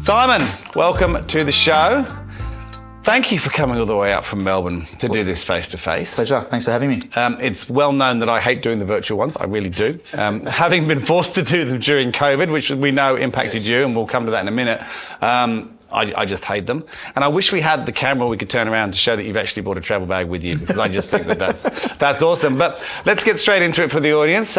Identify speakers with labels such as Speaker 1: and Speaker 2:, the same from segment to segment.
Speaker 1: Simon, welcome to the show. Thank you for coming all the way up from Melbourne to do this face-to-face.
Speaker 2: Pleasure. Thanks for having me.
Speaker 1: It's well known that I hate doing the virtual ones. I really do. Having been forced to do them during COVID, which we know impacted you, and we'll come to that in a minute, I just hate them. And I wish we had the camera we could turn around to show that you've actually brought a travel bag with you, because I just think that's awesome. But let's get straight into it for the audience.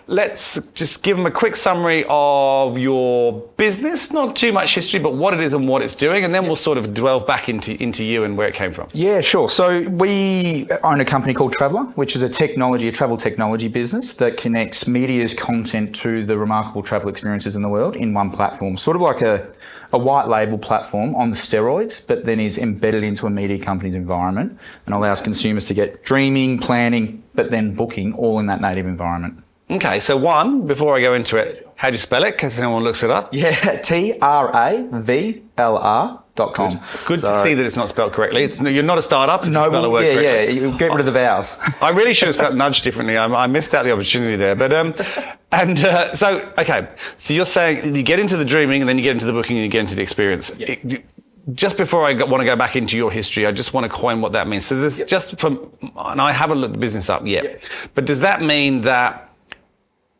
Speaker 1: Let's just give them a quick summary of your business, not too much history, but what it is and what it's doing, and then we'll sort of delve back into you and where it came from.
Speaker 2: Yeah, sure. So we own a company called TRAVLR, which is a travel technology business that connects media's content to the remarkable travel experiences in the world in one platform, sort of like a white label platform on the steroids, but then is embedded into a media company's environment and allows consumers to get dreaming, planning, but then booking all in that native environment.
Speaker 1: Okay, so before I go into it, how do you spell it, in case anyone looks it up?
Speaker 2: Yeah, TRAVLR.com.
Speaker 1: Good to see that it's not spelled correctly. You're not a startup.
Speaker 2: No, you get rid of the vowels.
Speaker 1: I really should have spelled nudge differently. I missed out the opportunity there. But so you're saying you get into the dreaming, and then you get into the booking, and you get into the experience. Yeah. Just before I want to go back into your history, I just want to coin what that means. So this and I haven't looked the business up yet, but does that mean that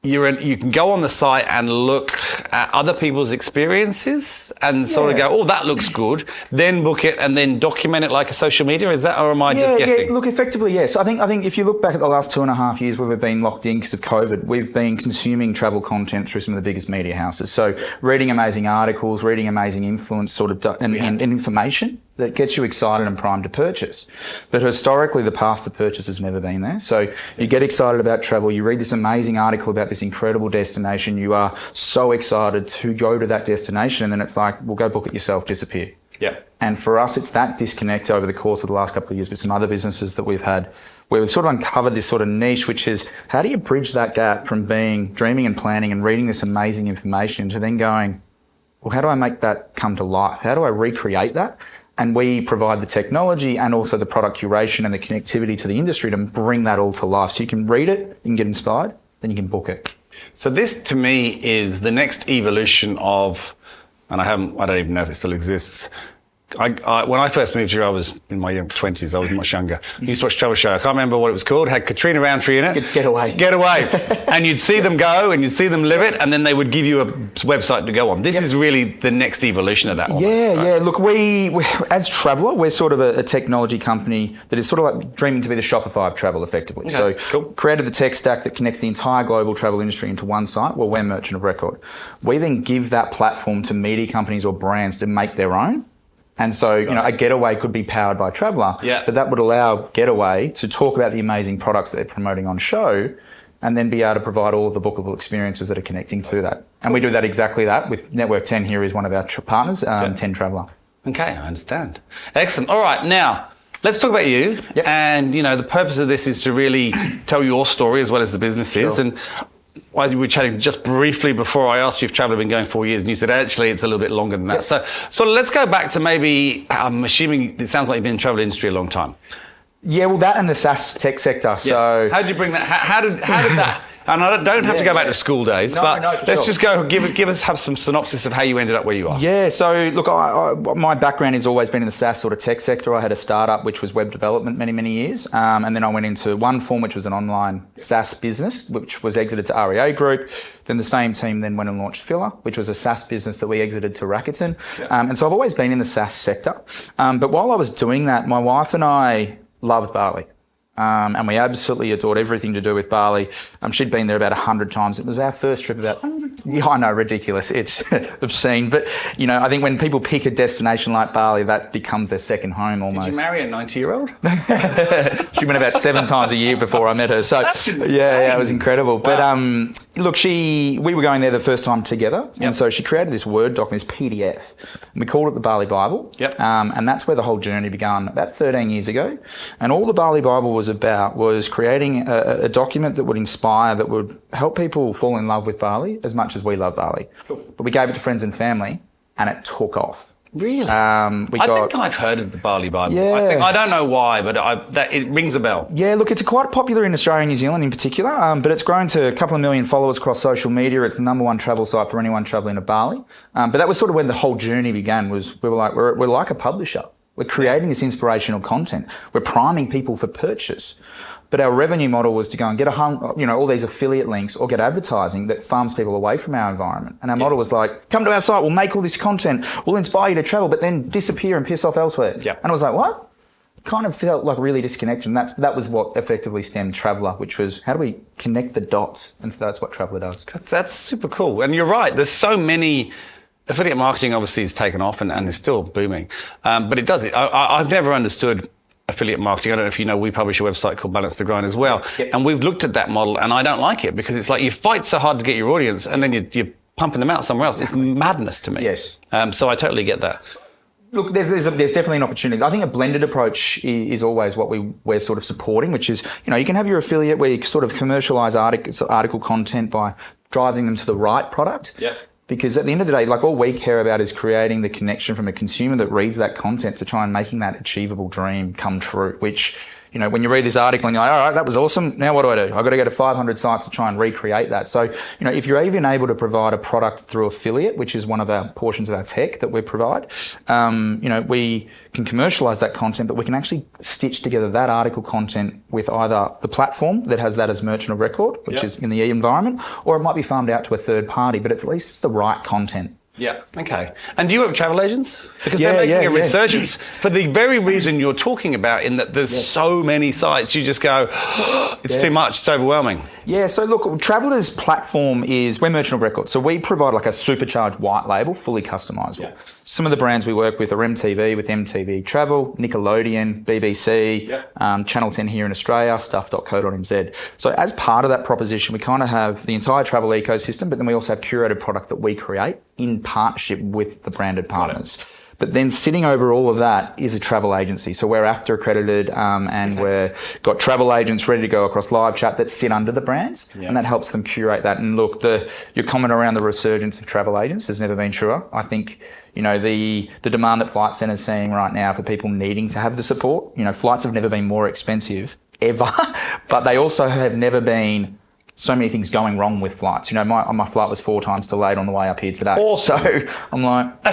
Speaker 1: you can go on the site and look at other people's experiences and sort of go, oh, that looks good, then book it and then document it like a social media? Is that, or am I just guessing?
Speaker 2: Yeah, look, effectively, yes. I think if you look back at the last 2.5 years where we've been locked in because of COVID, we've been consuming travel content through some of the biggest media houses. So reading amazing articles, reading amazing influence and information that gets you excited and primed to purchase. But historically, the path to purchase has never been there. So you get excited about travel, you read this amazing article about this incredible destination, you are so excited to go to that destination, and then it's like, well, go book it yourself, disappear.
Speaker 1: Yeah.
Speaker 2: And for us, it's that disconnect over the course of the last couple of years with some other businesses that we've had, where we've sort of uncovered this sort of niche, which is how do you bridge that gap from dreaming and planning and reading this amazing information to then going, well, how do I make that come to life? How do I recreate that? And we provide the technology and also the product curation and the connectivity to the industry to bring that all to life. So you can read it, you can get inspired, then you can book it.
Speaker 1: So this, to me, is the next evolution of, and I don't even know if it still exists. When I first moved here, I was in my young 20s. I was much younger. I used to watch Travel Show. I can't remember what it was called. It had Katrina Roundtree in it.
Speaker 2: Get away.
Speaker 1: And you'd see them go and you'd see them live it, and then they would give you a website to go on. This is really the next evolution of that. Almost, right?
Speaker 2: Yeah. Look, we as TRAVLR, we're sort of a technology company that is sort of like dreaming to be the Shopify of travel, effectively.
Speaker 1: Okay,
Speaker 2: so
Speaker 1: cool.
Speaker 2: Created the tech stack that connects the entire global travel industry into one site. Well, we're merchant of record. We then give that platform to media companies or brands to make their own. And so, a Getaway could be powered by TRAVLR, but that would allow Getaway to talk about the amazing products that they're promoting on show and then be able to provide all of the bookable experiences that are connecting to that. And we do that exactly that with Network 10 here is one of our partners, 10 TRAVLR.
Speaker 1: Okay, I understand. Excellent. All right, now, let's talk about you.
Speaker 2: Yep.
Speaker 1: And, the purpose of this is to really tell your story as well as the businesses.
Speaker 2: Sure.
Speaker 1: And while we were chatting just briefly before, I asked you if travel had been going 4 years, and you said, actually, it's a little bit longer than that. Yep. So let's go back to maybe, I'm assuming it sounds like you've been in the travel industry a long time.
Speaker 2: Yeah, well, that and the SaaS tech sector. So
Speaker 1: how did you bring that? How did that? And I don't have to go back to school days, but let's just go have some synopsis of how you ended up where you are.
Speaker 2: Yeah, so look, my background has always been in the SaaS sort of tech sector. I had a startup which was web development many years, and then I went into OneForm, which was an online SaaS business, which was exited to REA Group. Then the same team then went and launched Filler, which was a SaaS business that we exited to Rakuten. And so I've always been in the SaaS sector. But while I was doing that, my wife and I loved Bali. And we absolutely adored everything to do with Bali. She'd been there about 100 times. It was our first trip about, I know, ridiculous. It's obscene. But, I think when people pick a destination like Bali, that becomes their second home almost.
Speaker 1: Did you marry a 90-year-old?
Speaker 2: She went about 7 times a year before I met her. So,
Speaker 1: that's insane.
Speaker 2: Yeah, it was incredible. Wow. But, look, we were going there the first time together. Yep. And so she created this Word document, this PDF. And we called it the Bali Bible.
Speaker 1: Yep.
Speaker 2: And that's where the whole journey began about 13 years ago. And all the Bali Bible was about was creating a document that would inspire, that would help people fall in love with Bali as much as we love Bali. Cool. But we gave it to friends and family, and it took off.
Speaker 1: Really?
Speaker 2: I
Speaker 1: think I've heard of the Barley Bible.
Speaker 2: Yeah.
Speaker 1: I don't know why, but it rings a bell.
Speaker 2: Yeah, look, it's quite popular in Australia and New Zealand in particular, but it's grown to a couple of million followers across social media. It's the #1 travel site for anyone travelling to Bali. But that was sort of when the whole journey began. Was we were like, we're like a publisher. We're creating this inspirational content. We're priming people for purchase. But our revenue model was to go and get all these affiliate links or get advertising that farms people away from our environment. And our model was like, come to our site, we'll make all this content, we'll inspire you to travel, but then disappear and piss off elsewhere.
Speaker 1: Yeah.
Speaker 2: And I was like, what? Kind of felt like really disconnected. And that was what effectively stemmed TRAVLR, which was how do we connect the dots? And so that's what TRAVLR does.
Speaker 1: That's super cool. And you're right. There's so many. Affiliate marketing obviously is taken off and is still booming. But it does it. I've never understood affiliate marketing. I don't know if you know, we publish a website called Balance the Grind as well. Yep. And we've looked at that model and I don't like it because it's like you fight so hard to get your audience and then you're pumping them out somewhere else. It's madness to me.
Speaker 2: Yes.
Speaker 1: So I totally get that.
Speaker 2: Look, there's definitely an opportunity. I think a blended approach is always what we're sort of supporting, which is, you can have your affiliate where you sort of commercialize article content by driving them to the right product.
Speaker 1: Yeah.
Speaker 2: Because at the end of the day, like all we care about is creating the connection from a consumer that reads that content to try and making that achievable dream come true, which, when you read this article and you're like, all right, that was awesome. Now what do? I've got to go to 500 sites to try and recreate that. So, if you're even able to provide a product through affiliate, which is one of our portions of our tech that we provide, we can commercialize that content, but we can actually stitch together that article content with either the platform that has that as merchant of record, which is in the environment, or it might be farmed out to a third party, but at least it's the right content.
Speaker 1: Yeah. Okay. And do you work with travel agents? Because they're making a resurgence for the very reason you're talking about, in that there's so many sites. You just go, it's too much. It's overwhelming. Yeah.
Speaker 2: So look, TRAVLR's platform we're merchant of record. So we provide like a supercharged white label, fully customizable. Yeah. Some of the brands we work with are MTV with MTV Travel, Nickelodeon, BBC, Channel 10 here in Australia, stuff.co.nz. So as part of that proposition, we kind of have the entire travel ecosystem, but then we also have curated product that we create in partnership with the branded partners. But then sitting over all of that is a travel agency. So we're AFTA accredited and we've got travel agents ready to go across live chat that sit under the brands and that helps them curate that. And look, your comment around the resurgence of travel agents has never been truer. I think, the demand that Flight Centre's seeing right now for people needing to have the support, flights have never been more expensive ever, but they also have never been so many things going wrong with flights. My flight was 4 times delayed on the way up here today.
Speaker 1: Awesome.
Speaker 2: So I'm like,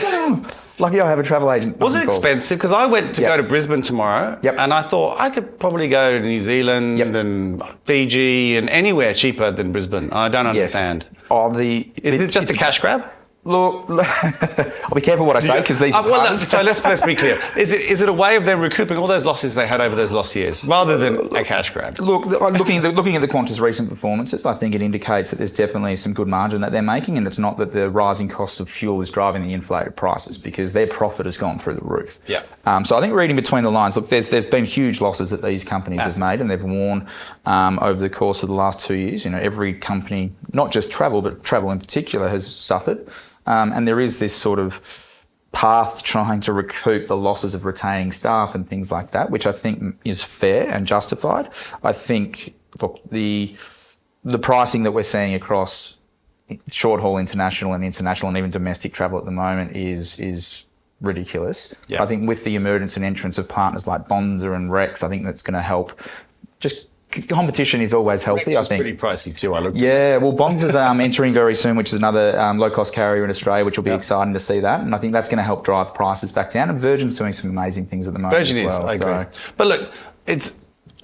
Speaker 2: lucky I have a travel agent.
Speaker 1: Was it expensive? Because I went to go to Brisbane tomorrow and I thought I could probably go to New Zealand and Fiji and anywhere cheaper than Brisbane. I don't understand.
Speaker 2: Is
Speaker 1: it just a cash grab?
Speaker 2: Look, I'll be careful what I say because these.
Speaker 1: So let's be clear. Is it a way of them recouping all those losses they had over those lost years, rather than a cash grab?
Speaker 2: Look, looking at the Qantas' recent performances, I think it indicates that there's definitely some good margin that they're making, and it's not that the rising cost of fuel is driving the inflated prices, because their profit has gone through the roof.
Speaker 1: Yeah.
Speaker 2: So I think reading between the lines, look, there's been huge losses that these companies have made, and they've worn over the course of the last 2 years. Every company, not just travel, but travel in particular, has suffered. And there is this sort of path to trying to recoup the losses of retaining staff and things like that, which I think is fair and justified. I think, look, the pricing that we're seeing across short-haul international and even domestic travel at the moment is ridiculous. Yeah. I think with the emergence and entrance of partners like Bonza and Rex, I think that's going to help. Just competition is always healthy, I think.
Speaker 1: Pretty pricey too, I looked at.
Speaker 2: Yeah, well, Bonza's entering very soon, which is another low-cost carrier in Australia, which will be exciting to see that. And I think that's going to help drive prices back down. And Virgin's doing some amazing things at the moment
Speaker 1: Virgin
Speaker 2: as well.
Speaker 1: I agree. But look,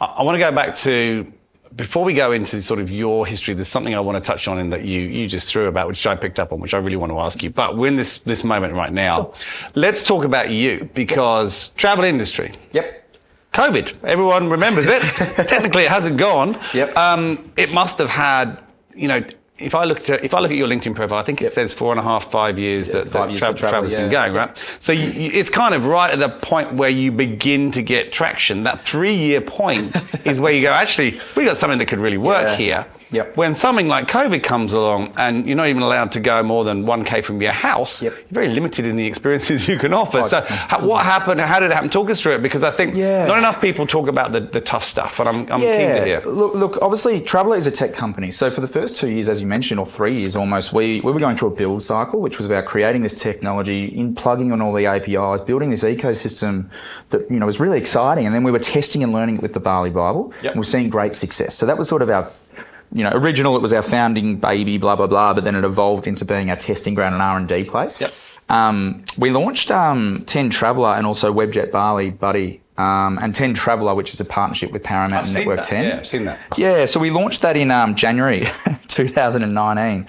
Speaker 1: I want to go back to, before we go into sort of your history, there's something I want to touch on in that you just threw about, which I picked up on, which I really want to ask you. But we're in this moment right now. Let's talk about you, because travel industry.
Speaker 2: Yep.
Speaker 1: COVID, everyone remembers it. Technically, it hasn't gone.
Speaker 2: Yep.
Speaker 1: It must have had, if I look at your LinkedIn profile, I think it says 4.5, 5 years that travel's been going, right? So it's kind of right at the point where you begin to get traction. That 3-year point is where you go, actually, we got something that could really work here.
Speaker 2: Yep.
Speaker 1: When something like COVID comes along and you're not even allowed to go more than 1K from your house,
Speaker 2: Yep.
Speaker 1: you're very limited in the experiences you can offer. So what happened? How did it happen? Talk us through it, because I think not enough people talk about the tough stuff, and I'm keen to hear.
Speaker 2: Look, obviously, TRAVLR is a tech company. So for the first 2 years, as you mentioned, or 3 years almost, we were going through a build cycle, which was about creating this technology, plugging on all the APIs, building this ecosystem that was really exciting. And then we were testing and learning it with the Bali Bible.
Speaker 1: Yep.
Speaker 2: And we're seeing great success. So that was sort of our original, it was our founding baby, blah, blah, blah, but then it evolved into being our testing ground and R&D place.
Speaker 1: Yep.
Speaker 2: We launched 10 TRAVLR and also Webjet Bali Buddy, and 10 TRAVLR, which is a partnership with Paramount and Network 10.
Speaker 1: Yeah, I've seen that.
Speaker 2: Yeah, so we launched that in January 2019.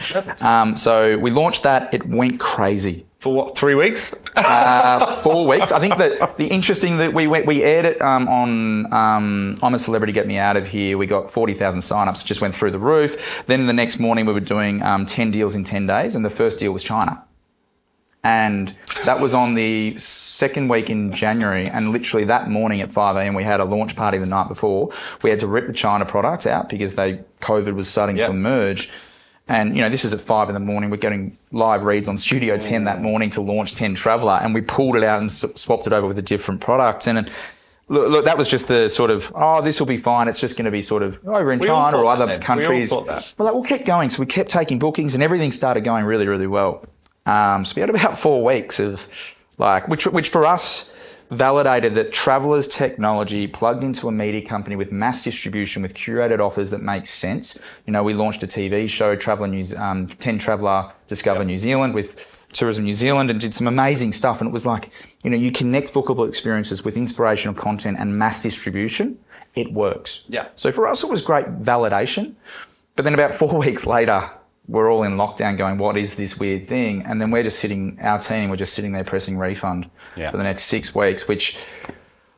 Speaker 2: So we launched that, it went crazy.
Speaker 1: For what, 3 weeks?
Speaker 2: 4 weeks. I think that the interesting that we aired it on I'm a Celebrity, Get Me Out of Here. We got 40,000 signups. It just went through the roof. Then the next morning we were doing 10 deals in 10 days, and the first deal was China. And that was on the second week in January, and literally that morning at 5 a.m. we had a launch party the night before. We had to rip the China product out because COVID was starting to emerge. And, this is at 5 a.m. We're getting live reads on Studio 10 that morning to launch 10 TRAVLR, and we pulled it out and swapped it over with a different product. And look, that was just the sort of, this will be fine. It's just going to be sort of over in China or other countries. We'll keep going. So we kept taking bookings, and everything started going really, really well. So we had about 4 weeks of which for us validated that TRAVLR's technology plugged into a media company with mass distribution, with curated offers that make sense. We launched a TV show, 10 TRAVLR Discover New Zealand, with Tourism New Zealand, and did some amazing stuff. And it was like, you connect bookable experiences with inspirational content and mass distribution. It works.
Speaker 1: Yeah.
Speaker 2: So for us, it was great validation. But then about 4 weeks later, we're all in lockdown going, what is this weird thing? And then we're just sitting there pressing refund for the next 6 weeks, which,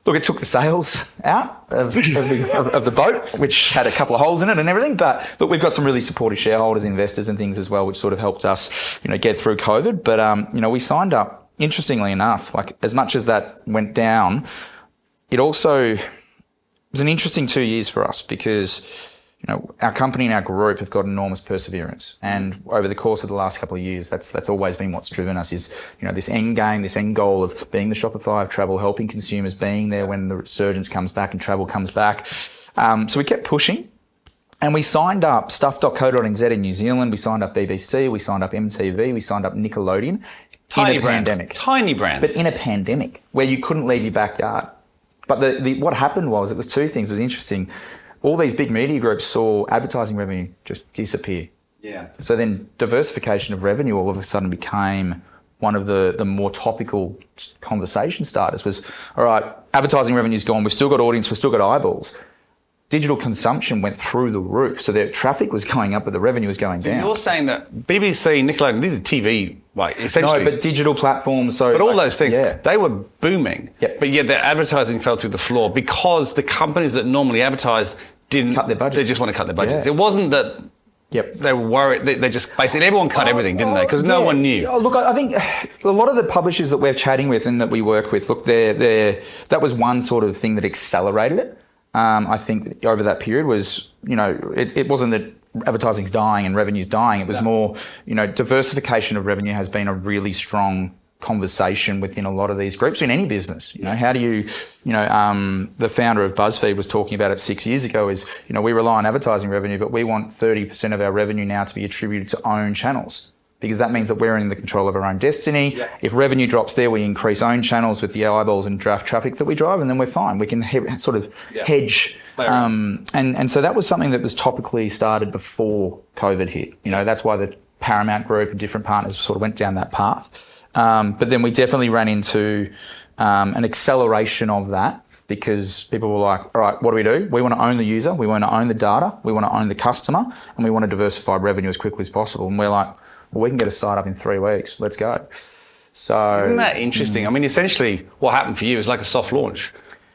Speaker 2: look, it took the sails out of the boat, which had a couple of holes in it and everything. But look, we've got some really supportive shareholders, investors and things as well, which sort of helped us, get through COVID. But, we signed up, interestingly enough, as much as that went down, it was an interesting 2 years for us because our company and our group have got enormous perseverance, and over the course of the last couple of years, that's always been what's driven us. Is this end game, this end goal of being the Shopify of travel, helping consumers, being there when the resurgence comes back and travel comes back. So we kept pushing, and we signed up stuff.co.nz in New Zealand. We signed up BBC. We signed up MTV. We signed up Nickelodeon.
Speaker 1: Tiny
Speaker 2: in a
Speaker 1: brands.
Speaker 2: pandemic.
Speaker 1: Tiny brands.
Speaker 2: But in a pandemic where you couldn't leave your backyard. But what happened was, it was two things. It was interesting. All these big media groups saw advertising revenue just disappear.
Speaker 1: Yeah.
Speaker 2: So then diversification of revenue all of a sudden became one of the more topical conversation starters. Was, all right, advertising revenue's gone. We've still got audience. We've still got eyeballs. Digital consumption went through the roof. So their traffic was going up, but the revenue was going down.
Speaker 1: You're saying that BBC, Nickelodeon, these are TV, essentially.
Speaker 2: No, but digital platforms. So,
Speaker 1: but all those things, they were booming.
Speaker 2: Yep.
Speaker 1: But yet their advertising fell through the floor because the companies that normally advertise didn't
Speaker 2: cut their budgets.
Speaker 1: They just want to cut their budgets. It wasn't that they were worried. They just basically, everyone cut everything, didn't they? Because no one knew.
Speaker 2: Oh, look, I think a lot of the publishers that we're chatting with and that we work with, look, that was one sort of thing that accelerated it. I think over that period was, it wasn't that advertising's dying and revenue's dying. It was more, diversification of revenue has been a really strong conversation within a lot of these groups in any business. How do you, the founder of BuzzFeed was talking about it 6 years ago is, we rely on advertising revenue, but we want 30% of our revenue now to be attributed to own channels, because that means that we're in the control of our own destiny. Yeah. If revenue drops there, we increase own channels with the eyeballs and draft traffic that we drive, and then we're fine. We can sort of hedge. And so that was something that was topically started before COVID hit. That's why the Paramount Group and different partners sort of went down that path. But then we definitely ran into an acceleration of that, because people were like, all right, what do? We want to own the user, we want to own the data, we want to own the customer, and we want to diversify revenue as quickly as possible. And we're like, well, we can get a site up in 3 weeks. Let's go. So
Speaker 1: isn't that interesting? I mean, essentially what happened for you is like a soft launch.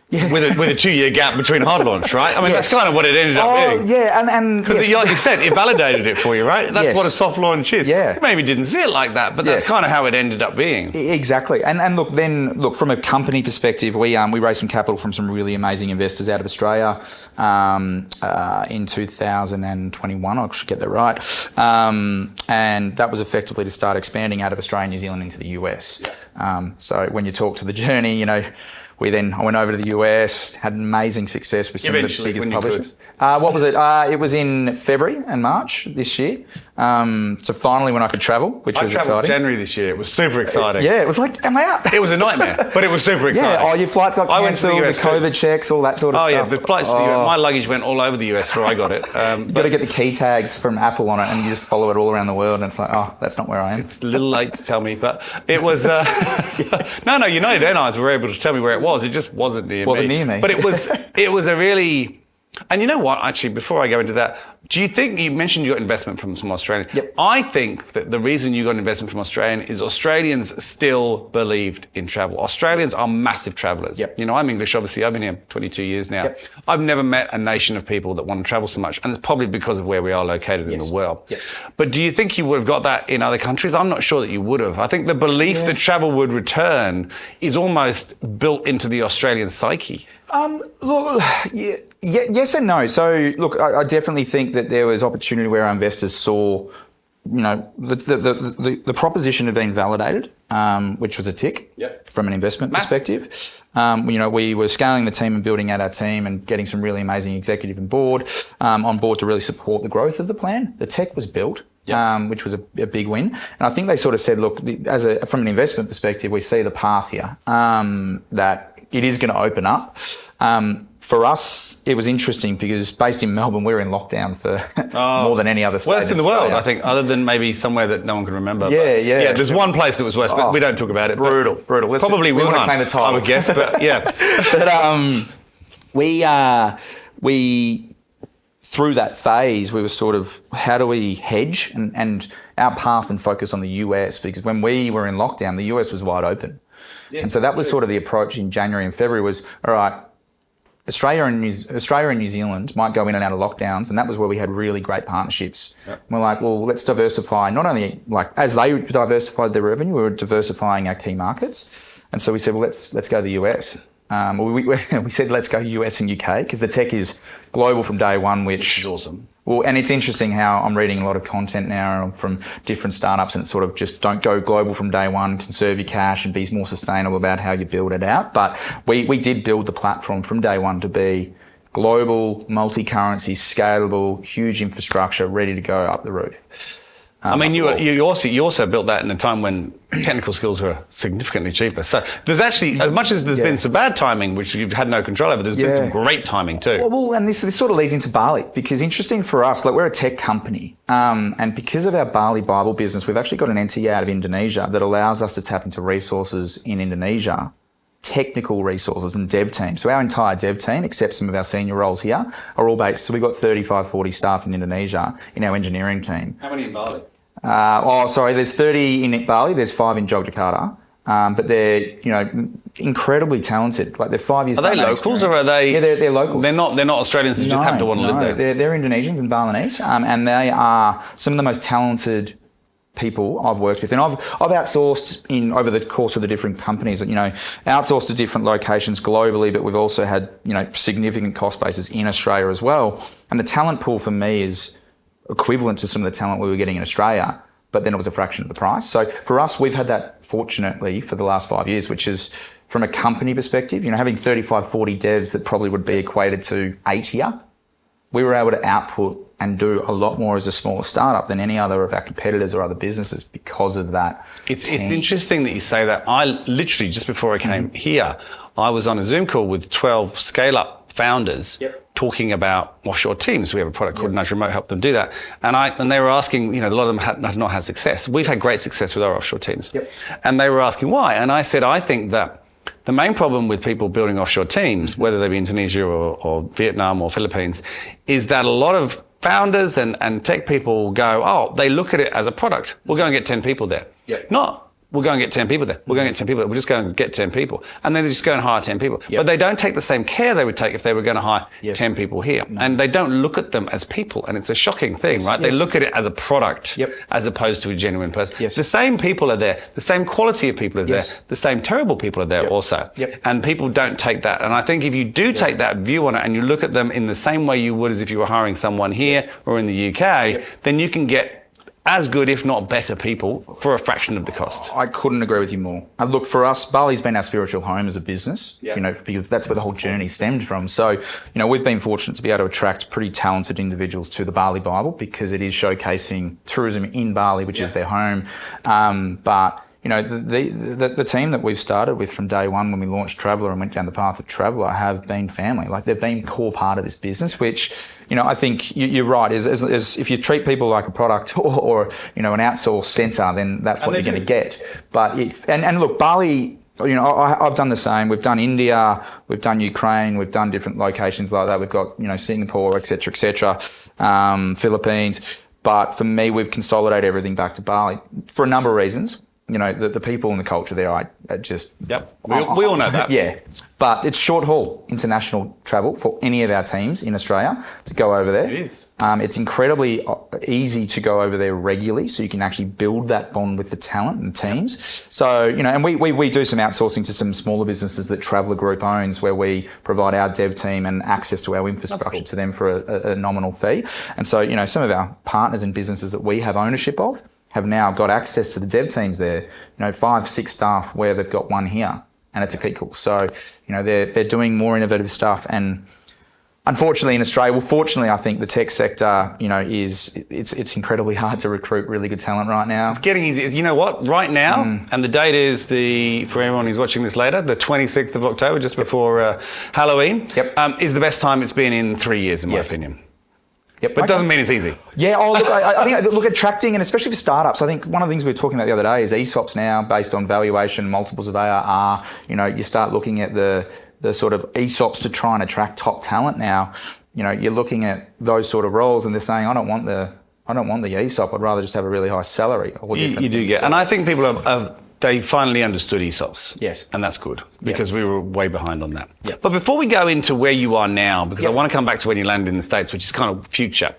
Speaker 1: with a 2-year gap between hard launch, right? I mean, that's kind of what it ended up being.
Speaker 2: Yeah, and
Speaker 1: because like you said, it validated it for you, right? That's what a soft launch is.
Speaker 2: Yeah.
Speaker 1: You maybe didn't see it like that, but that's kind of how it ended up being.
Speaker 2: Exactly. And look, from a company perspective, we raised some capital from some really amazing investors out of Australia in 2021. I should get that right. And that was effectively to start expanding out of Australia and New Zealand into the US. So when you talk to the journey, I went over to the US, had amazing success with some of the biggest publishers. What was it? It was in February and March this year. So finally when I could travel, which was exciting. I travelled
Speaker 1: January this year. It was super exciting.
Speaker 2: Yeah, it was like, am I out?
Speaker 1: It was a nightmare, but it was super exciting.
Speaker 2: Yeah, your flights got cancelled, the COVID checks, all that sort of stuff.
Speaker 1: Oh, yeah, the flights to the US. My luggage went all over the US before I got it.
Speaker 2: You've got to get the key tags from Apple on it and you just follow it all around the world and it's like, oh, that's not where I am.
Speaker 1: It's a little late to tell me, but it was... No, United Airlines were able to tell me where it was. It just wasn't near me. But it was a really... And you know what, actually, before I go into that, do you think, you mentioned you got investment from some Australian.
Speaker 2: Yep.
Speaker 1: I think that the reason you got investment from Australian is Australians still believed in travel. Australians are massive travellers.
Speaker 2: Yep.
Speaker 1: I'm English, obviously. I've been here 22 years now.
Speaker 2: Yep.
Speaker 1: I've never met a nation of people that want to travel so much. And it's probably because of where we are located in the world.
Speaker 2: Yep.
Speaker 1: But do you think you would have got that in other countries? I'm not sure that you would have. I think the belief that travel would return is almost built into the Australian psyche.
Speaker 2: Look, yes and no. So, look, I definitely think that there was opportunity where our investors saw, the proposition had been validated, which was a tick from an investment perspective. We were scaling the team and building out our team and getting some really amazing executive and board on board to really support the growth of the plan. The tech was built. Which was a big win. And I think they sort of said, look, from an investment perspective, we see the path here, that it is going to open up. For us, it was interesting because based in Melbourne, we were in lockdown for more than any other state.
Speaker 1: Worst in the world, I think, other than maybe somewhere that no one can remember.
Speaker 2: Yeah.
Speaker 1: There's one place that was worse, but we don't talk about it.
Speaker 2: Brutal.
Speaker 1: Probably Wuhan, I would guess, but yeah.
Speaker 2: But we through that phase, we were sort of, how do we hedge and our path and focus on the US? Because when we were in lockdown, the US was wide open. Yeah, and so that was sort of the approach in January and February was, all right, Australia and New Zealand might go in and out of lockdowns, and that was where we had really great partnerships. Yep. And we're like, well, let's diversify. Not only as they diversified their revenue, we were diversifying our key markets. And so we said, well, let's go to the US. We said, let's go US and UK because the tech is global from day one, which
Speaker 1: is awesome.
Speaker 2: Well, and it's interesting how I'm reading a lot of content now from different startups and it's sort of just don't go global from day one, conserve your cash and be more sustainable about how you build it out. But we did build the platform from day one to be global, multi-currency, scalable, huge infrastructure, ready to go up the roof.
Speaker 1: You also built that in a time when technical skills were significantly cheaper. So there's actually, as much as there's been some bad timing, which you've had no control over, there's been some great timing too.
Speaker 2: Well, and this sort of leads into Bali, because interesting for us, we're a tech company, and because of our Bali Bible business, we've actually got an entity out of Indonesia that allows us to tap into resources in Indonesia, technical resources and dev team. So our entire dev team, except some of our senior roles here, are all based. So we've got 35, 40 staff in Indonesia in our engineering team.
Speaker 1: How many in Bali?
Speaker 2: There's 30 in Bali, there's 5 in Yogyakarta. But they're, incredibly talented. They're 5 years.
Speaker 1: Are they locals or are they?
Speaker 2: Yeah, they're locals.
Speaker 1: They're not Australians who just happen to want to live there.
Speaker 2: They're Indonesians and Balinese, and they are some of the most talented people I've worked with. And I've outsourced over the course of the different companies, outsourced to different locations globally, but we've also had, significant cost bases in Australia as well. And the talent pool for me is equivalent to some of the talent we were getting in Australia, but then it was a fraction of the price. So for us, we've had that fortunately for the last 5 years, which is from a company perspective, having 35, 40 devs that probably would be equated to 8 here. We were able to output and do a lot more as a smaller startup than any other of our competitors or other businesses because of that.
Speaker 1: It's interesting that you say that. I literally, just before I came here, I was on a Zoom call with 12 scale-up founders talking about offshore teams. We have a product called Nudge Remote, help them do that. And they were asking, a lot of them have not had success. We've had great success with our offshore teams. And they were asking why. And I said, I think that the main problem with people building offshore teams, whether they be Indonesia or Vietnam or Philippines, is that a lot of founders and tech people go, they look at it as a product. We'll go and get 10 people there. Not we'll go and get 10 people there. We'll go and get 10 people there. We'll just go and get 10 people. And then they just go and hire 10 people. But they don't take the same care they would take if they were going to hire 10 people here. No. And they don't look at them as people. And it's a shocking thing, right? They look at it as a product as opposed to a genuine person. The same people are there. The same quality of people are there. The same terrible people are there also. And people don't take that. And I think if you do take that view on it and you look at them in the same way you would as if you were hiring someone here or in the UK, then you can get as good, if not better people for a fraction of the cost.
Speaker 2: I couldn't agree with you more. Look, for us, Bali's been our spiritual home as a business, because that's where the whole journey stemmed from. So, we've been fortunate to be able to attract pretty talented individuals to the Bali Bible because it is showcasing tourism in Bali, which is their home. But the team that we've started with from day one when we launched TRAVLR and went down the path of TRAVLR have been family. Like, they've been a core part of this business, which, I think you're right. Is if you treat people like a product or an outsourced centre, then that's what you're going to get. But and look, Bali, I've done the same. We've done India, we've done Ukraine, we've done different locations like that. We've got, Singapore, et cetera, Philippines. But for me, we've consolidated everything back to Bali for a number of reasons. The people and the culture there, I just...
Speaker 1: Yep, we all know that.
Speaker 2: Yeah, but it's short haul international travel for any of our teams in Australia to go over there.
Speaker 1: It is.
Speaker 2: It's incredibly easy to go over there regularly, so you can actually build that bond with the talent and teams. So, and we do some outsourcing to some smaller businesses that TRAVLR Group owns, where we provide our dev team and access to our infrastructure to them for a nominal fee. And so, some of our partners and businesses that we have ownership of have now got access to the dev teams there, 5, 6 staff where they've got one here, and it's a key cool. So, they're doing more innovative stuff. And unfortunately in Australia, fortunately, I think the tech sector, it's incredibly hard to recruit really good talent right now.
Speaker 1: It's getting easy. You know what? Right now, and the date is for everyone who's watching this later, the 26th of October, just before Halloween, is the best time it's been in 3 years, in my opinion. Yep, but it doesn't mean it's easy.
Speaker 2: Yeah, I think attracting, and especially for startups, I think one of the things we were talking about the other day is ESOPs now based on valuation, multiples of ARR. You start looking at the sort of ESOPs to try and attract top talent now. You're looking at those sort of roles and they're saying, I don't want the ESOP, I'd rather just have a really high salary.
Speaker 1: You do get, and I think people they finally understood ESOPs.
Speaker 2: Yes.
Speaker 1: And that's good because we were way behind on that. Yep. But before we go into where you are now, because I want to come back to when you landed in the States, which is kind of future.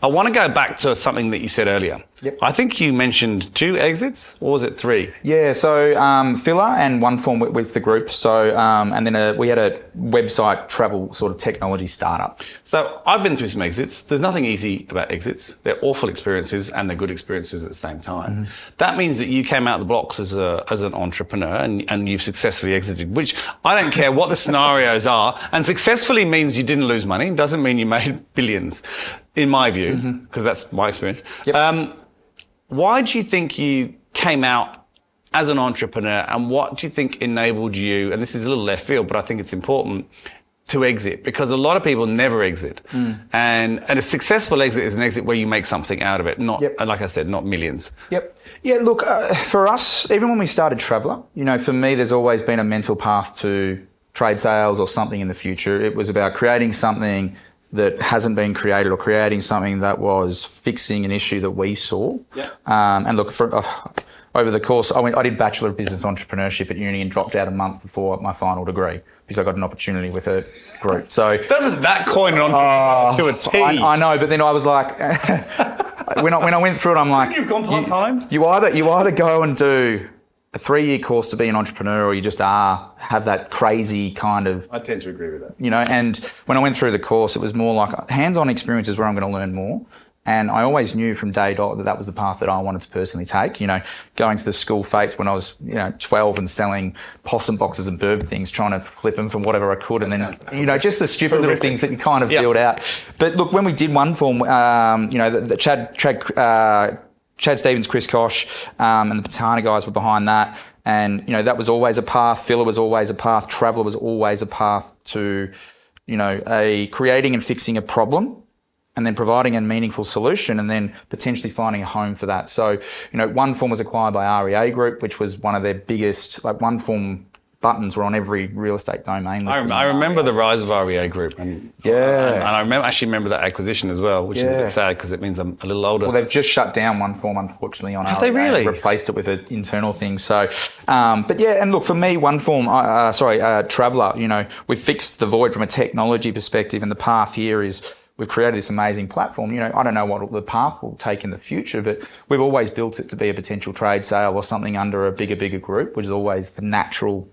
Speaker 1: I want to go back to something that you said earlier. I think you mentioned 2 exits, or was it 3?
Speaker 2: Yeah, so filler and one form with the group. So, and then we had a website travel sort of technology startup. So
Speaker 1: I've been through some exits. There's nothing easy about exits. They're awful experiences and they're good experiences at the same time. That means that you came out of the blocks as an entrepreneur and you've successfully exited, which I don't care what the scenarios are. And successfully means you didn't lose money. It doesn't mean you made billions, in my view, because that's my experience. Why do you think you came out as an entrepreneur, and what do you think enabled you, and this is a little left field, but I think it's important, to exit? Because a lot of people never exit. And a successful exit is an exit where you make something out of it, not, like I said, not millions.
Speaker 2: Yeah, look, for us, even when we started TRAVLR, for me, there's always been a mental path to trade sales or something in the future. It was about creating something that hasn't been created, or creating something that was fixing an issue that we saw. And look, over the course, I did Bachelor of Business Entrepreneurship at uni and dropped out a month before my final degree because I got an opportunity with a group. So
Speaker 1: doesn't that coin an entrepreneur to a T?
Speaker 2: I know, but then I was like, when I went through it, I'm like,
Speaker 1: you've gone part-time?
Speaker 2: You either go and do a 3-year course to be an entrepreneur, or you just have that crazy kind of...
Speaker 1: I tend to agree with that.
Speaker 2: And when I went through the course, it was more like hands-on experiences where I'm going to learn more. And I always knew from day dot that was the path that I wanted to personally take. Going to the school fetes when I was, 12 and selling possum boxes and burp things, trying to flip them from whatever I could. And then, just the stupid little things that you kind of build out. But look, when we did one form, the Chad Stevens, Chris Kosh, and the Patana guys were behind that. And, that was always a path. Filler was always a path. TRAVLR was always a path to, creating and fixing a problem, and then providing a meaningful solution, and then potentially finding a home for that. So, one form was acquired by REA Group, which was one of their biggest, one form buttons were on every real estate domain list.
Speaker 1: I remember the rise of REA Group, and I remember that acquisition as well, which is a bit sad because it means I'm a little older.
Speaker 2: Well, they've just shut down OneForm, unfortunately, on REA.
Speaker 1: Have they really?
Speaker 2: Replaced it with an internal thing. So, but yeah, and look, for me, OneForm, TRAVLR, we've fixed the void from a technology perspective, and the path here is we've created this amazing platform. I don't know what the path will take in the future, but we've always built it to be a potential trade sale or something under a bigger group, which is always the natural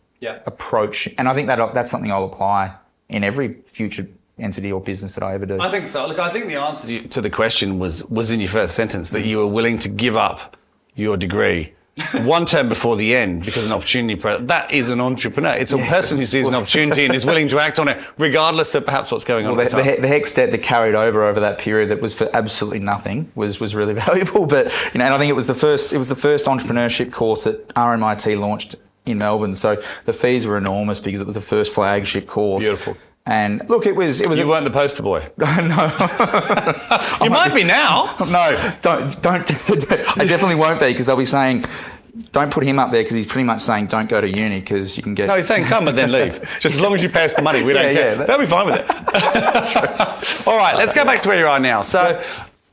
Speaker 2: approach. And I think that's something I'll apply in every future entity or business that I ever do.
Speaker 1: I think so. Look, I think the answer to the question was in your first sentence, that you were willing to give up your degree one term before the end because an opportunity. That is an entrepreneur. It's a person who sees an opportunity and is willing to act on it, regardless of perhaps what's going on.
Speaker 2: Well, the HECS debt that carried over that period that was for absolutely nothing was really valuable. But and I think it was the first entrepreneurship course that RMIT launched in Melbourne. So the fees were enormous because it was the first flagship course.
Speaker 1: Beautiful.
Speaker 2: And look, it was.
Speaker 1: You weren't the poster boy.
Speaker 2: No.
Speaker 1: You might be now.
Speaker 2: No, don't. I definitely won't be, because they'll be saying, don't put him up there, because he's pretty much saying don't go to uni because you can get.
Speaker 1: No, he's saying come and then leave. Just as long as you pay us the money, we don't care. They'll be fine with it. All right, let's go back to where you are now. So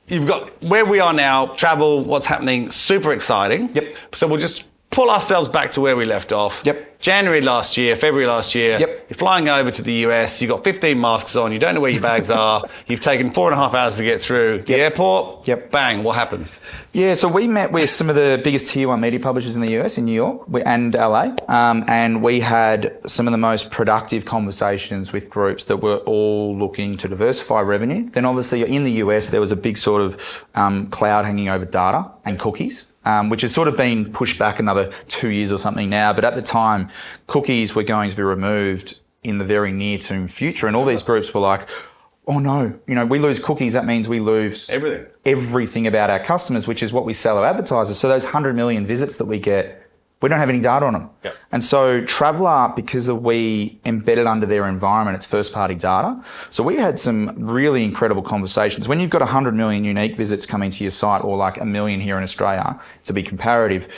Speaker 1: you've got where we are now, travel, what's happening, super exciting.
Speaker 2: Yep.
Speaker 1: So we'll just pull ourselves back to where we left off.
Speaker 2: Yep.
Speaker 1: January last year, February last year.
Speaker 2: Yep.
Speaker 1: You're flying over to the US. You've got 15 masks on. You don't know where your bags are. You've taken 4.5 hours to get through the airport.
Speaker 2: Yep.
Speaker 1: Bang. What happens?
Speaker 2: Yeah, so we met with some of the biggest tier 1 media publishers in the US, in New York and LA, and we had some of the most productive conversations with groups that were all looking to diversify revenue. Then obviously in the US, there was a big sort of cloud hanging over data and cookies. Which has sort of been pushed back another 2 years or something now. But at the time, cookies were going to be removed in the very near-term future. And all these groups were like, oh no, we lose cookies. That means we lose everything about our customers, which is what we sell our advertisers. So those 100 million visits that we get, we don't have any data on them.
Speaker 1: Yep.
Speaker 2: And so TRAVLR, because we embedded under their environment, it's first-party data. So we had some really incredible conversations. When you've got 100 million unique visits coming to your site, or like 1 million here in Australia, to be comparative,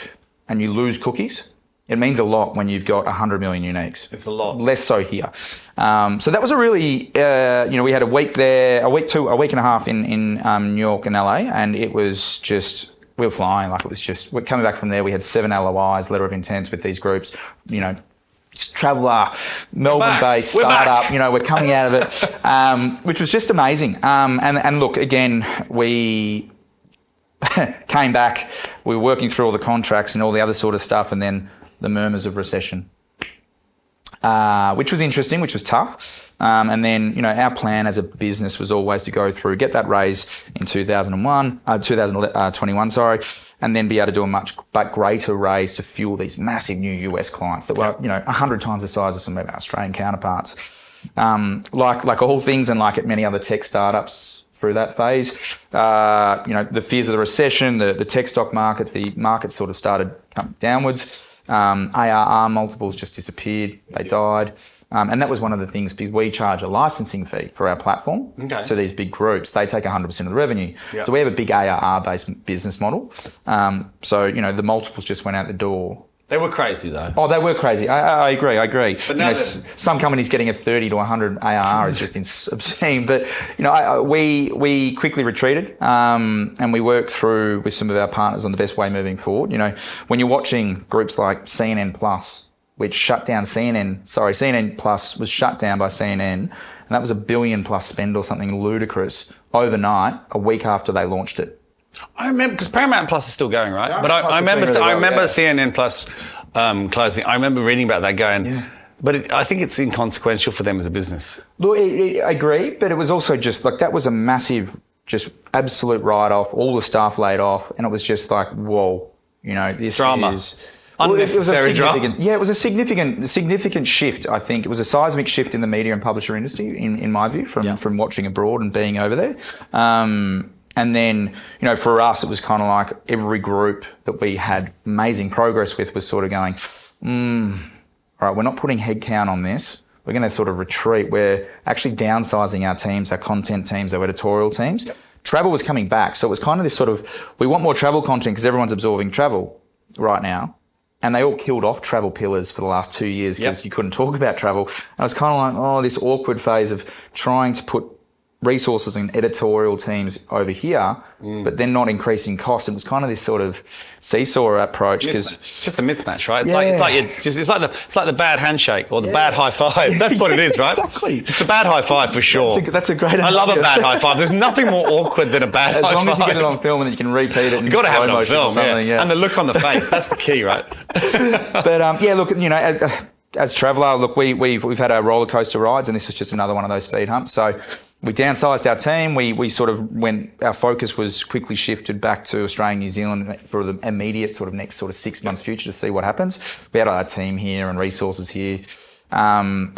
Speaker 2: and you lose cookies, it means a lot when you've got 100 million uniques.
Speaker 1: It's a lot.
Speaker 2: Less so here. So that was a really, we had a week there, a week and a half in New York and LA, and it was just... we were flying, we're coming back from there. We had 7 LOIs, letter of intents with these groups, TRAVLR, Melbourne-based startup, we're coming out of it, which was just amazing. And look, again, we came back, we were working through all the contracts and all the other sort of stuff, and then the murmurs of recession. Which was interesting, which was tough. And then, our plan as a business was always to go through, get that raise in 2021, and then be able to do a much greater raise to fuel these massive new US clients that were, 100 times the size of some of our Australian counterparts. Like all things, and like at many other tech startups through that phase, the fears of the recession, the tech stock markets, the markets sort of started coming downwards. ARR multiples just disappeared. They died. And that was one of the things, because we charge a licensing fee for our platform to these big groups. They take 100% of the revenue. Yep. So we have a big ARR-based business model. So the multiples just went out the door.
Speaker 1: They were crazy, though.
Speaker 2: Oh, they were crazy. I agree.
Speaker 1: But now
Speaker 2: some companies getting a 30 to 100 ARR is just obscene. But, we quickly retreated and we worked through with some of our partners on the best way moving forward. When you're watching groups like CNN Plus, which shut down CNN Plus was shut down by CNN, and that was $1 billion plus spend or something ludicrous overnight, a week after they launched it.
Speaker 1: I remember, because Paramount Plus is still going, right? But I remember CNN Plus closing. I remember reading about that going, but I think it's inconsequential for them as a business.
Speaker 2: Look, I agree, but it was also just like, that was a massive, just absolute write-off, all the staff laid off, and it was just like, whoa, this
Speaker 1: drama.
Speaker 2: Is...
Speaker 1: Unnecessary drama.
Speaker 2: Yeah, it was a significant shift, I think. It was a seismic shift in the media and publisher industry, in my view, from watching abroad and being over there. And then, for us, it was kind of like every group that we had amazing progress with was sort of going, all right, we're not putting headcount on this. We're going to sort of retreat. We're actually downsizing our teams, our content teams, our editorial teams. Yep. Travel was coming back. So it was kind of this sort of, we want more travel content because everyone's absorbing travel right now. and they all killed off travel pillars for the last 2 years because you couldn't talk about travel. And I was kind of like, oh, this awkward phase of trying to put resources and editorial teams over here, but then not increasing costs. It was kind of this sort of seesaw approach because
Speaker 1: it's just a mismatch, right? It's like the bad handshake or the bad high five. That's what it is, right?
Speaker 2: Exactly.
Speaker 1: It's a bad high five for sure.
Speaker 2: That's a great.
Speaker 1: I love a bad high five. There's nothing more awkward than a bad high five.
Speaker 2: As long as you get it on film and then you can repeat it.
Speaker 1: You've got to have it on film, and the look on the face. That's the key, right?
Speaker 2: But look, as TRAVLR, look, we've had our roller coaster rides, and this was just another one of those speed humps. So we downsized our team. We sort of our focus was quickly shifted back to Australia and New Zealand for the immediate sort of next sort of 6 months future to see what happens. We had our team here and resources here. And,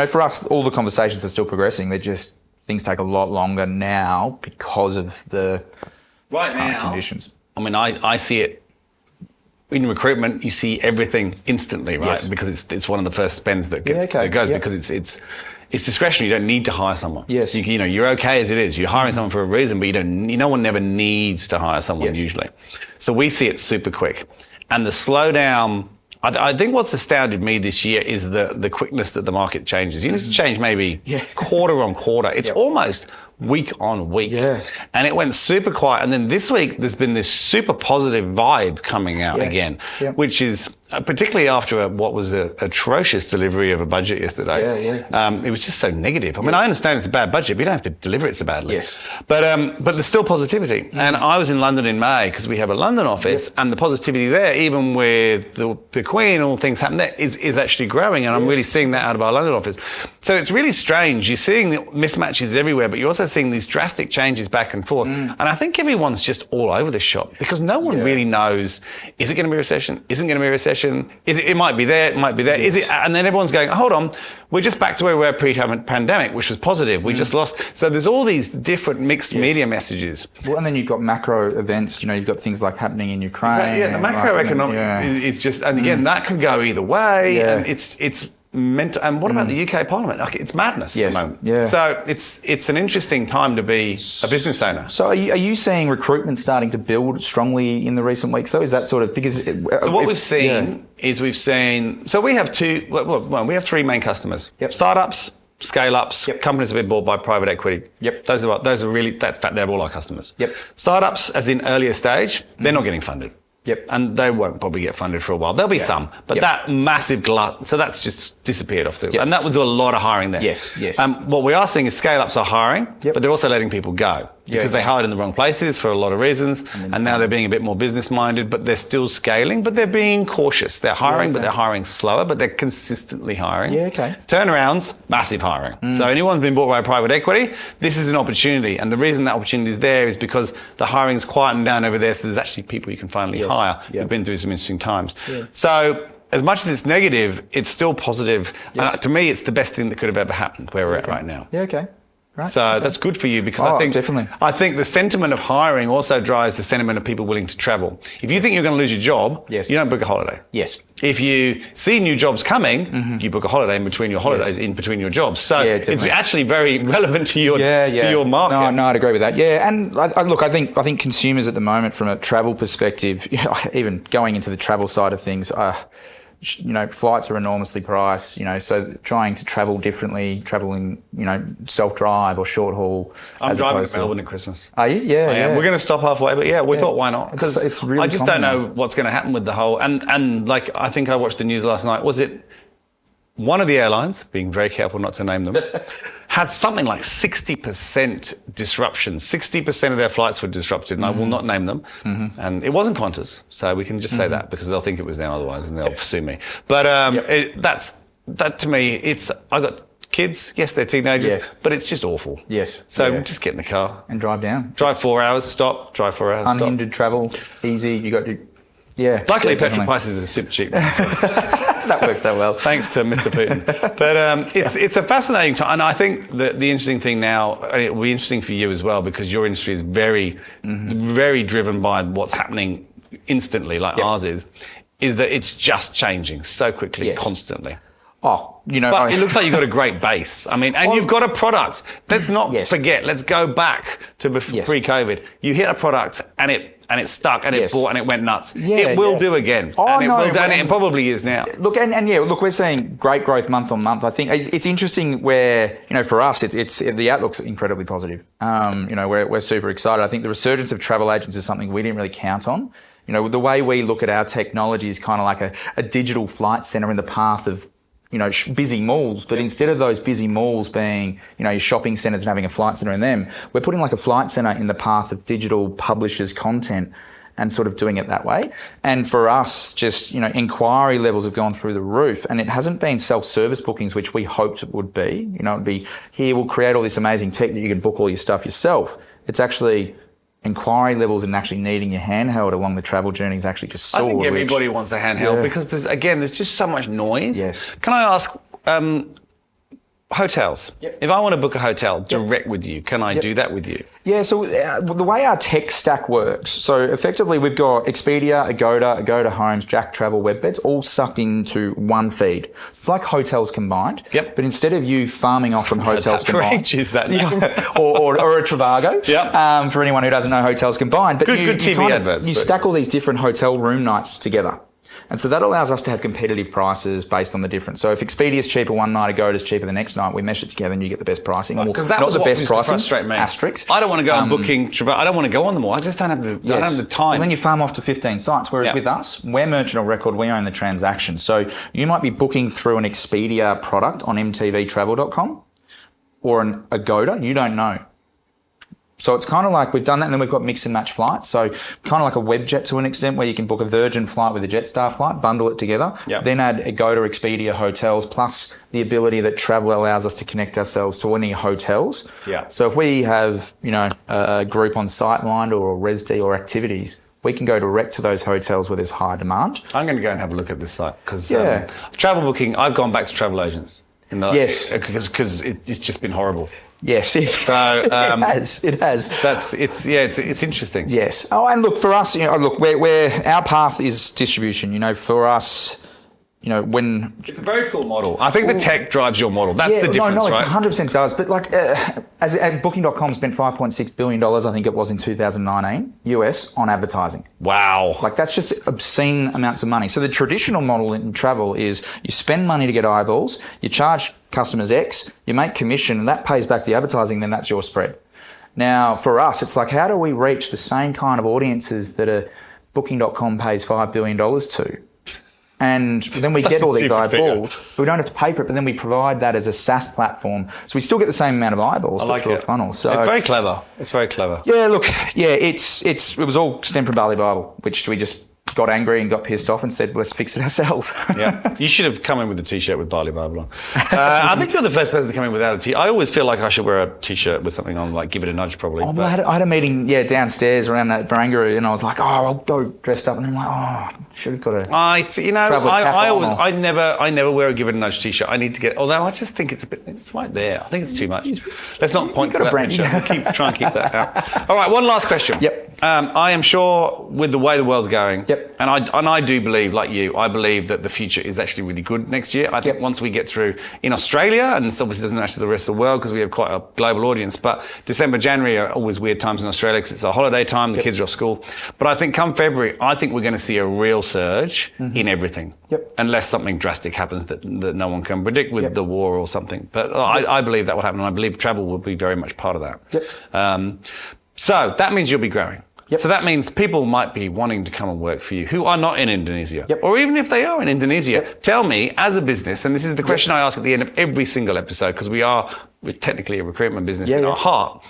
Speaker 2: for us, all the conversations are still progressing. Things take a lot longer now because of the current conditions.
Speaker 1: I mean, I see it. In recruitment, you see everything instantly, right?
Speaker 2: Yes.
Speaker 1: Because it's one of the first spends that goes because it's discretionary. You don't need to hire someone.
Speaker 2: Yes.
Speaker 1: You're okay as it is. You're hiring someone for a reason, but no one never needs to hire someone usually. So we see it super quick. And the slowdown, I think what's astounded me this year is the quickness that the market changes. You need to change maybe quarter on quarter. It's almost week on week.
Speaker 2: Yeah.
Speaker 1: And it went super quiet. And then this week, there's been this super positive vibe coming out again, which is particularly after what was an atrocious delivery of a budget yesterday. It was just so negative. I mean, I understand it's a bad budget, but you don't have to deliver it so badly.
Speaker 2: Yes.
Speaker 1: But there's still positivity. And I was in London in May because we have a London office, and the positivity there, even with the Queen and all things happening there, is actually growing. And I'm really seeing that out of our London office. So it's really strange. You're seeing the mismatches everywhere, but you're also seeing these drastic changes back and forth. And I think everyone's just all over this shop because no one really knows, is it going to be a recession? Isn't it going to be a recession? It might be there, it might be there. Yes. Is it? And then everyone's going, hold on, we're just back to where we were pre-pandemic, which was positive. We just lost. So there's all these different mixed media messages.
Speaker 2: Well, and then you've got macro events, you've got things like happening in Ukraine.
Speaker 1: Yeah, the macroeconomic is just, and again, that can go either way. And it's mental. And what about the UK Parliament? Like, it's madness at the moment. Yeah. So it's an interesting time to be a business owner.
Speaker 2: So are you seeing recruitment starting to build strongly in the recent weeks though? Is that sort of because?
Speaker 1: So what we've seen is so we have we have three main customers.
Speaker 2: Yep.
Speaker 1: Startups, scale-ups, companies that have been bought by private equity.
Speaker 2: Yep.
Speaker 1: Those are really, they're all our customers.
Speaker 2: Yep.
Speaker 1: Startups, as in earlier stage, they're not getting funded.
Speaker 2: Yep.
Speaker 1: And they won't probably get funded for a while. There'll be some, but that massive glut, so that's just disappeared off the, and that was a lot of hiring there.
Speaker 2: Yes.
Speaker 1: What we are seeing is scale-ups are hiring, but they're also letting people go because they hired in the wrong places for a lot of reasons, and now they're being a bit more business-minded, but they're still scaling, but they're being cautious. They're hiring, but they're hiring slower, but they're consistently hiring. Turnarounds, massive hiring. So anyone who's been bought by private equity, this is an opportunity, and the reason that opportunity is there is because the hiring's quietened down over there, so there's actually people you can finally hire who've been through some interesting times. So as much as it's negative, it's still positive. To me, it's the best thing that could have ever happened where we're at right now.
Speaker 2: Right.
Speaker 1: So that's good for you because I think the sentiment of hiring also drives the sentiment of people willing to travel. If you think you're going to lose your job, you don't book a holiday.
Speaker 2: Yes.
Speaker 1: If you see new jobs coming, you book a holiday in between your holidays, in between your jobs. So it's actually very relevant to your to your market.
Speaker 2: No, I'd agree with that. Yeah, and I think consumers at the moment, from a travel perspective, even going into the travel side of things, flights are enormously priced, so trying to travel differently, traveling, self-drive or short haul.
Speaker 1: I'm driving to Melbourne at Christmas.
Speaker 2: Are you? Yeah.
Speaker 1: We're going to stop halfway, but we thought, why not? Because
Speaker 2: it's really
Speaker 1: I just don't know what's going to happen with the whole, and like, I think I watched the news last night. Was it one of the airlines, being very careful not to name them, had something like 60% disruption. 60% of their flights were disrupted, and I will not name them. And it wasn't Qantas, so we can just say that because they'll think it was them otherwise, and they'll sue me. But that to me, I got kids. Yes, they're teenagers, but it's just awful.
Speaker 2: Yes.
Speaker 1: So just get in the car
Speaker 2: and drive down.
Speaker 1: Drive 4 hours, stop. Drive 4 hours.
Speaker 2: Unhindered travel, easy. You got to. Yeah.
Speaker 1: Luckily, petrol prices are super cheap.
Speaker 2: That works out well.
Speaker 1: Thanks to Mr. Putin. But it's a fascinating time. And I think the interesting thing now, and it will be interesting for you as well, because your industry is very, very driven by what's happening instantly, like ours is that it's just changing so quickly, constantly.
Speaker 2: But
Speaker 1: it looks like you've got a great base. I mean, and you've got a product. Let's not forget. Let's go back to pre-COVID. You hit a product, and and it stuck and it bought and it went nuts.
Speaker 2: Yeah,
Speaker 1: it will do again.
Speaker 2: Oh,
Speaker 1: and it
Speaker 2: no,
Speaker 1: will, and it probably is now.
Speaker 2: Look, look, we're seeing great growth month on month. I think it's interesting where, for us, it's the outlook's incredibly positive. We're super excited. I think the resurgence of travel agents is something we didn't really count on. The way we look at our technology is kind of like a digital flight center in the path of, busy malls, but instead of those busy malls being, your shopping centers and having a flight center in them, we're putting like a flight center in the path of digital publishers' content and sort of doing it that way. And for us, just, inquiry levels have gone through the roof, and it hasn't been self-service bookings, which we hoped it would be. It'd be, here, we'll create all this amazing tech that you can book all your stuff yourself. It's actually inquiry levels and actually needing your handheld along the travel journey is actually just soared.
Speaker 1: I think everybody wants a handheld because there's just so much noise.
Speaker 2: Yes.
Speaker 1: Can I ask, hotels? Yep. If I want to book a hotel direct with you, can I do that with you? Yeah,
Speaker 2: so the way our tech stack works, so effectively we've got Expedia, Agoda Homes, Jack Travel, Webbeds, all sucked into one feed. So it's like hotels combined.
Speaker 1: Yep.
Speaker 2: But instead of you farming off from hotels combined,
Speaker 1: is that
Speaker 2: or a Trivago, for anyone who doesn't know hotels combined, but
Speaker 1: good TV adverts.
Speaker 2: You stack all these different hotel room nights together. And so that allows us to have competitive prices based on the difference. So if Expedia's cheaper one night, Agoda's cheaper the next night, we mesh it together and you get the best pricing.
Speaker 1: Because that was the best pricing. Frustrate me.
Speaker 2: Asterisks.
Speaker 1: I don't want to go and booking. I don't want to go on them all. I just don't have the. I don't have the time.
Speaker 2: And then you farm off to 15 sites. Whereas with us, we're merchant of record. We own the transaction. So you might be booking through an Expedia product on mtvtravel.com or an Agoda. You don't know. So it's kind of like we've done that, and then we've got mix and match flights. So kind of like a Webjet to an extent, where you can book a Virgin flight with a Jetstar flight, bundle it together, then add Agoda, Expedia hotels, plus the ability that travel allows us to connect ourselves to any hotels.
Speaker 1: Yeah.
Speaker 2: So if we have, a group on Sightminder or Resd or activities, we can go direct to those hotels where there's high demand.
Speaker 1: I'm going to go and have a look at this site because travel booking, I've gone back to travel agents. Because it's just been horrible.
Speaker 2: Yes, it has.
Speaker 1: It's interesting.
Speaker 2: Yes. Oh, and look, for us, where our path is distribution. For us, when
Speaker 1: it's a very cool model. I think the tech drives your model. That's the difference, right?
Speaker 2: It 100% does. But as Booking.com spent $5.6 billion, I think it was in 2019, US on advertising.
Speaker 1: Wow.
Speaker 2: That's just obscene amounts of money. So the traditional model in travel is you spend money to get eyeballs, you charge customers X, you make commission, and that pays back the advertising, then that's your spread. Now, for us, it's how do we reach the same kind of audiences that a Booking.com pays $5 billion to? And then we get all these eyeballs, but we don't have to pay for it, but then we provide that as a SaaS platform. So we still get the same amount of eyeballs through a funnel. So
Speaker 1: it's very clever. It's very clever.
Speaker 2: Yeah, look, it was all stemmed from Bali Bible, which we just got angry and got pissed off and said, let's fix it ourselves.
Speaker 1: Yeah. You should have come in with a T-shirt with Bali Bible on. I think you're the first person to come in without a T-shirt. I always feel like I should wear a T-shirt with something on, give it a nudge probably.
Speaker 2: Oh, I had a meeting, downstairs around that Barangaroo, and I was like, I'll go dressed up. And then I'm like, should have got a
Speaker 1: I never wear a give it a nudge T-shirt. I need to get, although I just think it's right there. I think it's too much. Let's not point to that picture. We'll try and keep that out. All right, one last question.
Speaker 2: Yep.
Speaker 1: I am sure with the way the world's going,
Speaker 2: and
Speaker 1: I do believe, like you, I believe that the future is actually really good next year. I think once we get through in Australia, and this obviously doesn't match to the rest of the world because we have quite a global audience, but December, January are always weird times in Australia because it's a holiday time, the kids are off school. But I think come February, I think we're going to see a real surge in everything. Unless something drastic happens that no one can predict with the war or something. But I believe that will happen, and I believe travel will be very much part of that. So that means you'll be growing. So that means people might be wanting to come and work for you who are not in Indonesia. Or even if they are in Indonesia, tell me, as a business, and this is the question I ask at the end of every single episode, because we're technically a recruitment business in our heart.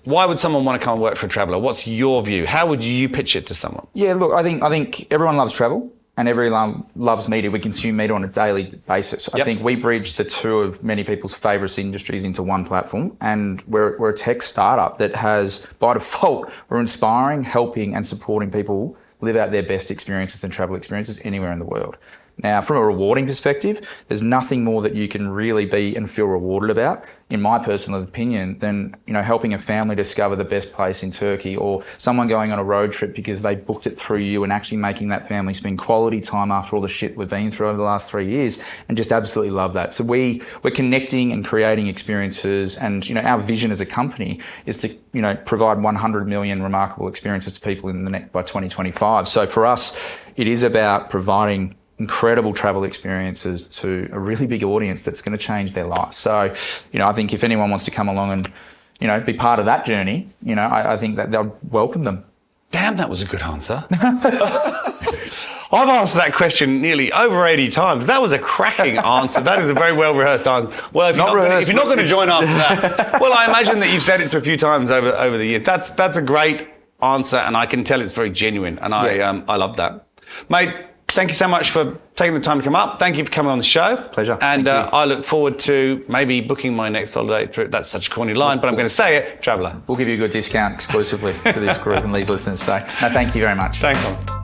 Speaker 1: Why would someone want to come and work for a traveller? What's your view? How would you pitch it to someone? Yeah, look, I think everyone loves travel. And everyone loves media. We consume media on a daily basis. I think we bridge the two of many people's favourite industries into one platform. And we're a tech startup that has, by default, we're inspiring, helping and supporting people live out their best experiences and travel experiences anywhere in the world.
Speaker 2: Now, from a rewarding perspective, there's nothing more that you can really be and feel rewarded about, in my personal opinion, than helping a family discover the best place in Turkey, or someone going on a road trip because they booked it through you and actually making that family spend quality time after all the shit we've been through over the last 3 years, and just absolutely love that. So we're connecting and creating experiences, and our vision as a company is to provide 100 million remarkable experiences to people by 2025. So for us, it is about providing incredible travel experiences to a really big audience that's going to change their life. So, I think if anyone wants to come along and, be part of that journey, I think that they'll welcome them.
Speaker 1: Damn, that was a good answer. I've asked that question nearly over 80 times. That was a cracking answer. That is a very well rehearsed answer. Well, if you're not going to join after that, well, I imagine that you've said it a few times over the years. That's a great answer, and I can tell it's very genuine, and I love that, mate. Thank you so much for taking the time to come up. Thank you for coming on the show.
Speaker 2: Pleasure.
Speaker 1: And I look forward to maybe booking my next holiday through. That's such a corny line, but I'm going to say it. TRAVLR.
Speaker 2: We'll give you a good discount exclusively to this group and these listeners. So, no, thank you very much.
Speaker 1: Thanks, Tom.